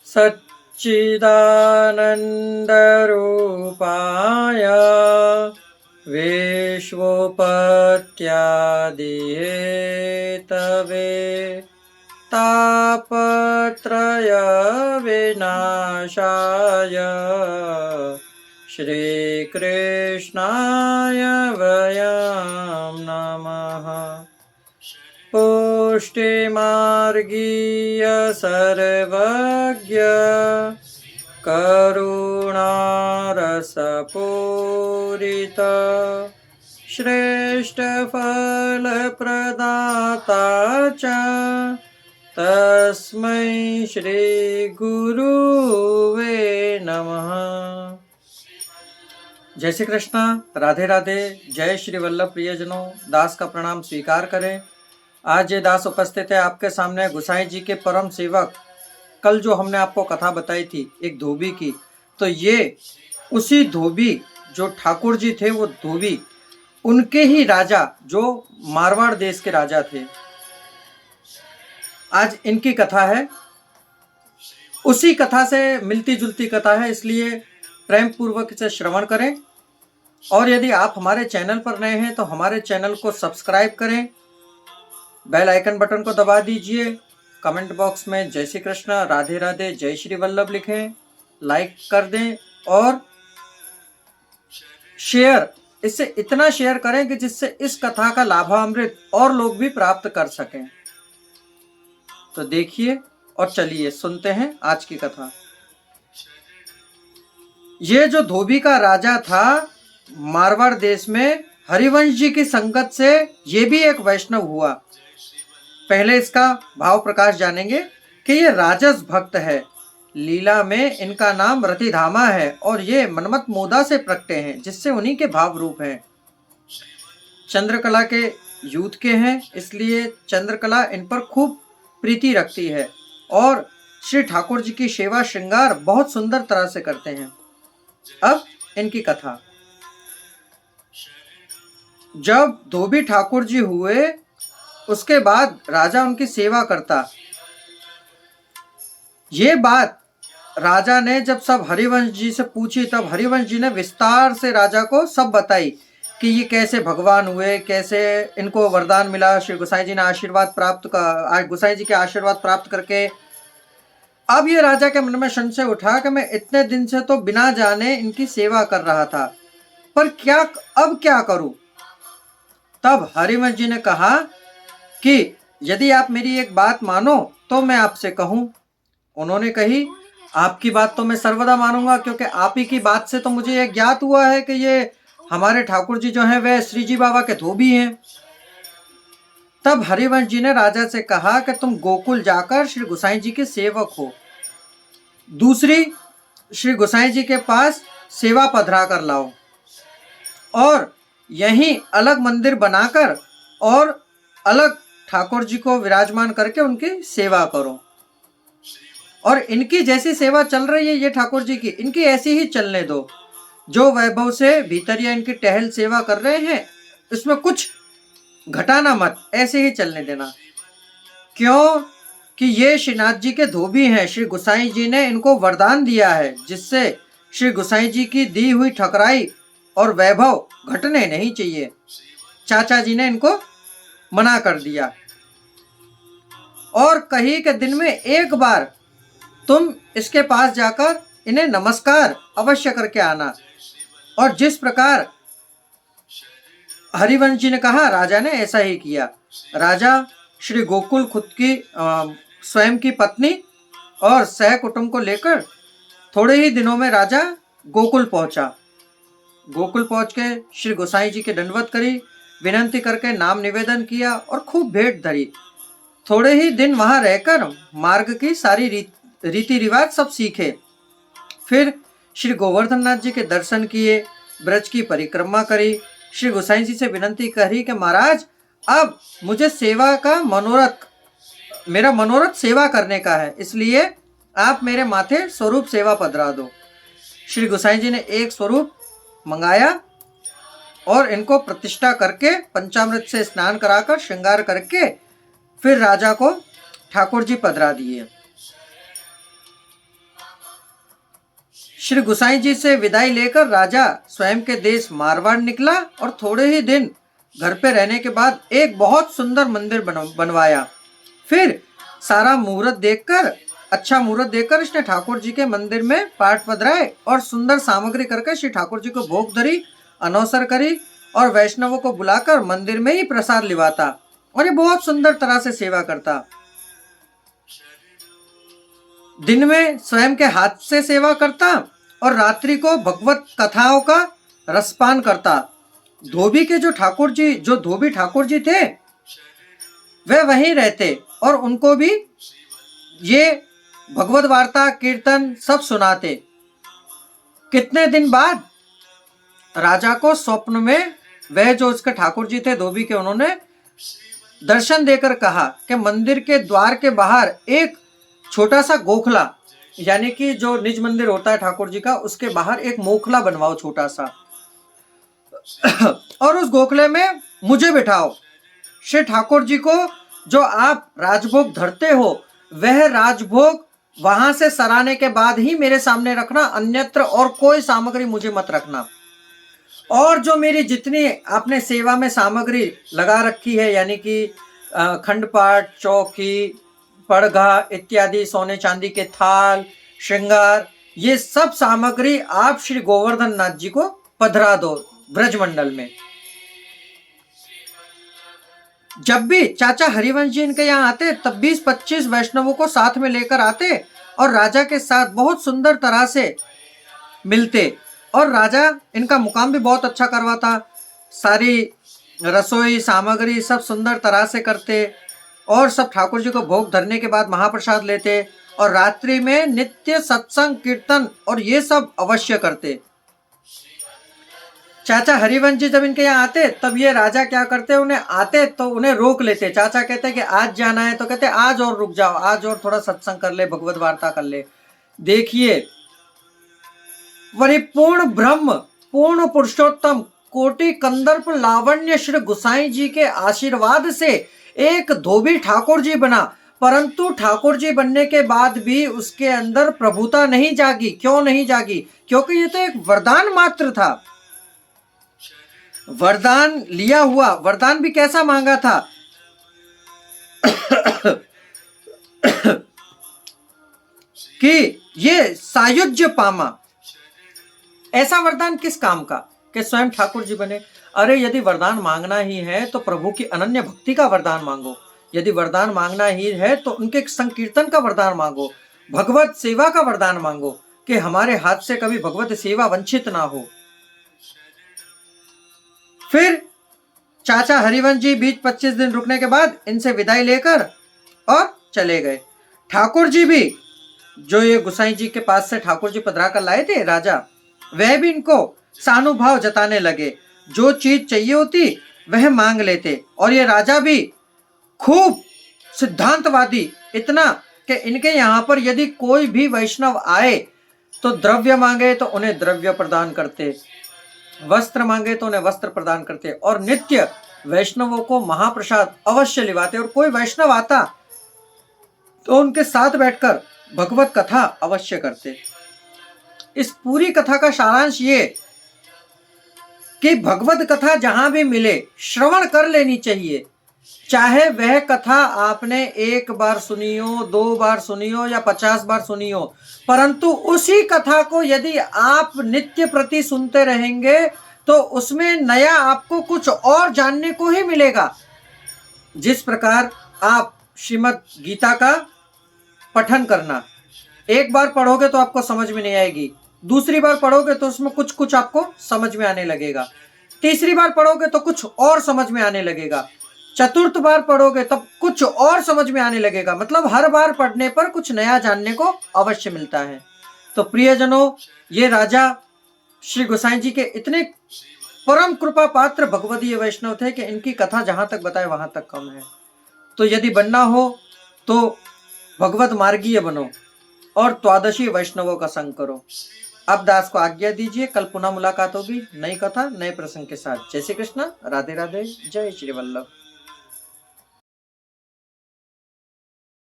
सच्चिदानन्दरूपाय विश्वोपत्यादिहेतवे तापत्रयविनाशाय श्रीकृष्णाय वयं नमः। पुष्टिमार्गीय सर्वज्ञ करुणारसपूरित श्रेष्ठफलप्रदाता च तस्मै श्री गुरुवे नमः। जय श्री कृष्ण, राधे राधे। जय श्री वल्लभ प्रियजनों, दास का प्रणाम स्वीकार करें। आज ये दास उपस्थित है आपके सामने गोसाई जी के परम सेवक। कल जो हमने आपको कथा बताई थी एक धोबी की, तो ये उसी धोबी जो ठाकुर जी थे, वो धोबी उनके ही राजा जो मारवाड़ देश के राजा थे। आज इनकी कथा है, उसी कथा से मिलती जुलती कथा है, इसलिए प्रेम पूर्वक इसे श्रवण करें। और यदि आप हमारे चैनल पर नए हैं तो हमारे चैनल को सब्सक्राइब करें, बेल आइकन बटन को दबा दीजिए, कमेंट बॉक्स में जय श्री कृष्ण, राधे राधे, जय श्री वल्लभ लिखें, लाइक कर दें और शेयर, इससे इतना शेयर करें कि जिससे इस कथा का लाभामृत और लोग भी प्राप्त कर सकें। तो देखिए और चलिए सुनते हैं आज की कथा। ये जो धोबी का राजा था मारवाड़ देश में, हरिवंश जी की संगत से ये भी एक वैष्णव हुआ। पहले इसका भाव प्रकाश जानेंगे कि ये राजस भक्त है। लीला में इनका नाम रतिधामा है और ये मनमत मोदा से प्रकटे हैं, जिससे उन्हीं के भाव रूप हैं। चंद्रकला के यूथ के हैं, इसलिए चंद्रकला इन पर खूब प्रीति रखती है और श्री ठाकुर जी की सेवा श्रृंगार बहुत सुंदर तरह से करते हैं। अब इनकी कथा। जब धोबी ठाकुर जी हुए उसके बाद राजा उनकी सेवा करता। ये बात राजा ने जब सब हरिवंश जी से पूछी, तब हरिवंश जी ने विस्तार से राजा को सब बताई कि ये कैसे भगवान हुए, कैसे इनको वरदान मिला। श्री गोसाई जी ने आशीर्वाद प्राप्त कर, गोसाई जी के आशीर्वाद प्राप्त करके अब ये राजा के मन में संशय उठा कि मैं इतने दिन से तो बिना जाने इनकी सेवा कर रहा था, पर अब क्या करूं। तब हरिवंश जी ने कहा कि यदि आप मेरी एक बात मानो तो मैं आपसे कहूं। उन्होंने कही, आपकी बात तो मैं सर्वदा मानूंगा, क्योंकि आप ही की बात से तो मुझे यह ज्ञात हुआ है कि ये हमारे ठाकुर जी जो हैं वह श्री जी बाबा के धोबी हैं। तब हरिवंश जी ने राजा से कहा कि तुम गोकुल जाकर श्री गोसाई जी के सेवक हो, दूसरी श्री गोसाई जी के पास सेवा पधरा कर लाओ और यहीं अलग मंदिर बनाकर और अलग ठाकुर जी को विराजमान करके उनकी सेवा करो। और इनकी जैसी सेवा चल रही है ये ठाकुर जी की, इनकी ऐसी ही चलने दो। जो वैभव से भीतरिया इनकी टहल सेवा कर रहे हैं इसमें कुछ घटाना मत, ऐसे ही चलने देना। क्यों कि ये श्रीनाथ जी के धोबी हैं। श्री गोसाई जी ने इनको वरदान दिया है, जिससे श्री गोसाई जी की दी हुई ठकराई और वैभव घटने नहीं चाहिए। चाचा जी ने इनको मना कर दिया और कही कि दिन में एक बार तुम इसके पास जाकर इन्हें नमस्कार अवश्य करके आना। और जिस प्रकार हरिवंश जी ने कहा, राजा ने ऐसा ही किया। राजा श्री गोकुल खुद की स्वयं की पत्नी और सह कुटुंब को लेकर थोड़े ही दिनों में राजा गोकुल पहुंचा। गोकुल पहुंच के श्री गोसाई जी के दंडवत करी, विनंती करके नाम निवेदन किया और खूब भेंट धरी। थोड़े ही दिन वहां रहकर मार्ग की सारी रीति रिवाज सब सीखे। फिर श्री गोवर्धन नाथ जी के दर्शन किए, ब्रज की परिक्रमा करी। श्री गोसाई जी से विनंती करी कि महाराज अब मुझे सेवा का मनोरथ, मेरा मनोरथ सेवा करने का है, इसलिए आप मेरे माथे स्वरूप सेवा पधरा दो। श्री गोसाई जी ने एक स्वरूप मंगाया और इनको प्रतिष्ठा करके पंचामृत से स्नान कराकर श्रृंगार करके फिर राजा को ठाकुर जी पधरा दिए। श्री गुसाई जी से विदाई लेकर राजा स्वयं के देश मारवाड़ निकला और थोड़े ही दिन घर पे रहने के बाद एक बहुत सुंदर मंदिर बनवाया। फिर सारा मुहूर्त देखकर, अच्छा मुहूर्त देखकर इसने ठाकुर जी के मंदिर में पाठ पधराए और सुंदर सामग्री करके श्री ठाकुर जी को भोग धरी, अनौसर करी और वैष्णवों को बुलाकर मंदिर में ही प्रसाद लिवाता और ये बहुत सुंदर तरह से सेवा करता। दिन में स्वयं के हाथ से सेवा करता और रात्रि को भगवत कथाओं का रसपान करता। धोबी के जो धोबी ठाकुर जी थे वे वहीं रहते और उनको भी ये भगवत वार्ता कीर्तन सब सुनाते। कितने दिन बाद राजा को स्वप्न में वह जो उसके ठाकुर जी थे धोबी के, उन्होंने दर्शन देकर कहा कि मंदिर के द्वार के बाहर एक छोटा सा गोखला, यानी कि जो निज मंदिर होता है ठाकुर जी का, उसके बाहर एक मोखला बनवाओ छोटा सा और उस गोखले में मुझे बिठाओ। श्री ठाकुर जी को जो आप राजभोग धरते हो वह राजभोग वहां से सराने के बाद ही मेरे सामने रखना, अन्यत्र और कोई सामग्री मुझे मत रखना। और जो मेरी जितनी आपने सेवा में सामग्री लगा रखी है, यानी कि खंडपाठ, चौकी, पड़घा इत्यादि, सोने चांदी के थाल, श्रृंगार, ये सब सामग्री आप श्री गोवर्धन नाथ जी को पधरा दो ब्रजमंडल में। जब भी चाचा हरिवंश जी इनके यहाँ आते तब 20-25 वैष्णवों को साथ में लेकर आते और राजा के साथ बहुत सुंदर तरह से मिलते और राजा इनका मुकाम भी बहुत अच्छा करवाता। सारी रसोई सामग्री सब सुंदर तरह से करते और सब ठाकुर जी को भोग धरने के बाद महाप्रसाद लेते और रात्रि में नित्य सत्संग कीर्तन और ये सब अवश्य करते। चाचा हरिवंश जी जब इनके यहाँ आते तब ये राजा क्या करते, उन्हें आते तो उन्हें रोक लेते। चाचा कहते कि आज जाना है तो कहते आज और रुक जाओ, आज और थोड़ा सत्संग कर ले, भगवत वार्ता कर ले। देखिए परिपूर्ण ब्रह्म, पूर्ण पुरुषोत्तम, कोटि कंदर्प लावण्य श्री गुसाई जी के आशीर्वाद से एक धोबी ठाकुर जी बना, परंतु ठाकुर जी बनने के बाद भी उसके अंदर प्रभुता नहीं जागी। क्यों नहीं जागी? क्योंकि ये तो एक वरदान मात्र था। वरदान लिया हुआ, वरदान भी कैसा मांगा था कि ये सायुज्य पामा। ऐसा वरदान किस काम का कि स्वयं ठाकुर जी बने? अरे यदि वरदान मांगना ही है तो प्रभु की अनन्य भक्ति का वरदान मांगो। यदि वरदान मांगना ही है तो उनके संकीर्तन का वरदान मांगो, भगवत सेवा का वरदान मांगो कि हमारे हाथ से कभी भगवत सेवा वंचित ना हो। फिर चाचा हरिवंश जी 20-25 दिन रुकने के बाद इनसे विदाई लेकर और चले गए। ठाकुर जी भी जो ये गुसाई जी के पास से ठाकुर जी पधरा कर लाए थे राजा, वह भी इनको सानुभाव जताने लगे। जो चीज चाहिए होती वह मांग लेते और ये राजा भी खूब सिद्धांतवादी, इतना कि इनके यहाँ पर यदि कोई भी वैष्णव आए तो द्रव्य मांगे तो उन्हें द्रव्य प्रदान करते, वस्त्र मांगे तो उन्हें वस्त्र प्रदान करते और नित्य वैष्णवों को महाप्रसाद अवश्य लिवाते। और कोई वैष्णव आता तो उनके साथ बैठकर भगवत कथा अवश्य करते। इस पूरी कथा का सारांश ये कि भगवत कथा जहां भी मिले श्रवण कर लेनी चाहिए। चाहे वह कथा आपने एक बार सुनी हो, 2 बार सुनी हो या 50 बार सुनी हो, परंतु उसी कथा को यदि आप नित्य प्रति सुनते रहेंगे तो उसमें नया आपको कुछ और जानने को ही मिलेगा। जिस प्रकार आप श्रीमद् गीता का पठन करना, एक बार पढ़ोगे तो आपको समझ में नहीं आएगी, दूसरी बार पढ़ोगे तो उसमें कुछ कुछ आपको समझ में आने लगेगा, तीसरी बार पढ़ोगे तो कुछ और समझ में आने लगेगा, चतुर्थ बार पढ़ोगे तब कुछ और समझ में आने लगेगा। मतलब हर बार पढ़ने पर कुछ नया जानने को अवश्य मिलता है। तो प्रियजनों, ये राजा श्री गोसाई जी के इतने परम कृपा पात्र भगवदीय वैष्णव थे कि इनकी कथा जहां तक बताए वहां तक कम है। तो यदि बनना हो तो भगवत मार्गीय बनो और द्वादशी वैष्णवों का संग करो। अब दास को आज्ञा दीजिए, कल पुनः मुलाकात होगी नई कथा नए प्रसंग के साथ। जय श्री कृष्ण, राधे राधे, जय श्री वल्लभ।